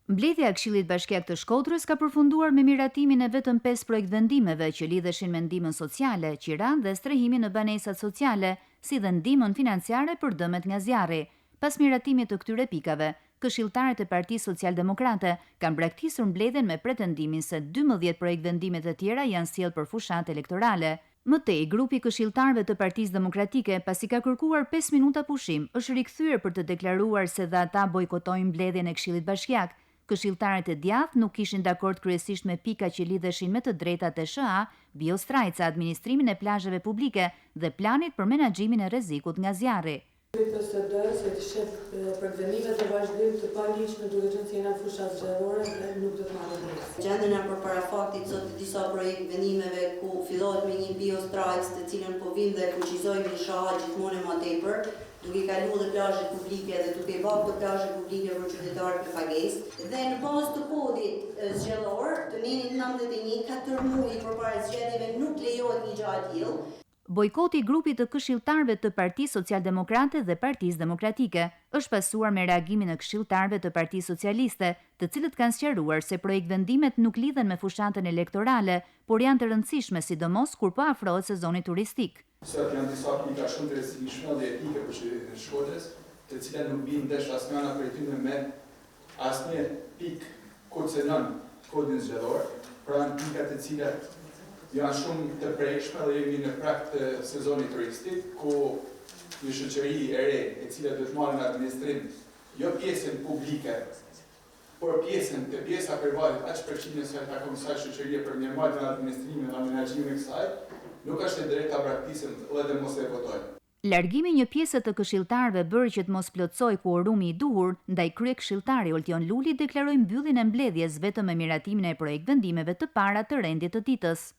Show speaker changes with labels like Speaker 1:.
Speaker 1: Mbledhja e Këshillit Bashkiak të Shkodrës ka përfunduar me miratimin e vetëm 5 projekt vendimeve që lidheshin me ndihmën sociale, qiran dhe strehimin në banesat sociale, si dhe ndihmën financiare për dëmet nga zjarri. Pas miratimit të këtyre pikave, këshilltarët e Partisë Socialdemokrate kanë braktisur mbledhjen me pretendimin se 12 projekt vendime të tjera janë sjellë për fushat elektorale. Më tej, grupi këshilltarëve të Partisë Demokratike, pasi ka kërkuar 5 minuta pushim, është rikthyer për të deklaruar se dhe ata bojkotojnë mbledhjen e Këshillit Bashkiak. Këshilltarët e djathtë nuk kishin dakord kryesisht me pika që lidheshin me të drejtat e SHA, biostrajca, administrimin e plazheve publike dhe planit për menaxhimin e rrezikut nga zjarri.
Speaker 2: PSD se të shef për vendimet e vazhdim të paligjshme duke qenë se janë fushat zgjerrore dhe nuk do të marrë pjesë.
Speaker 3: Gjendena përpara faktit sot të disa projekt vendimeve ku fillohet me një biostrajc të cilën po vinë dhe fuqizojnë SHA gjithmonë më tepër, duke kaluar dhe plazhet publike dhe duke vënë të plazhet publike për qytetarët me pagesë. Dhe në bazë të kodit zgjedhor të nenit 91 4 muaj përpara zgjedhjeve nuk lejohet një gjë e tillë.
Speaker 1: Bojkoti i grupit të këshilltarëve të Partisë Socialdemokrate dhe Partisë Demokratike është pasuar me reagimin e këshilltarëve të Partisë Socialiste, të cilët kanë sqaruar se projekt vendimet nuk lidhen me fushatën elektorale, por janë të rëndësishme sidomos kur po afrohet sezoni turistik.
Speaker 4: Sot janë disa pika shumë të rëndësishme dhe etike për qytetin e Shkodrës, të cilat nuk bien ndesh asnjëna prej tyre me asnjë pikë kërcënon kodin zgjedhor, pra janë pika të cilat janë shumë të prekshme dhe jemi në prag të sezonit turistik, ku një shoqëri e re, e cila do të marrë në administrim jo pjesën publike, por pjesa private, aq përqindje se ata komisar shoqërie për mirëmarrjen e administrimit dhe menaxhimin e kësaj, nuk është e drejta ta braktisën dhe mos e votojnë.
Speaker 1: Largimi një pjesë të këshilltarëve bëri që të mos plotësoj kuorumi i duhur, ndaj kryekëshilltari Oltion Luli deklaroi mbylljen e mbledhjes vetëm me miratimin e projekt vendimeve të para të rendit të ditës.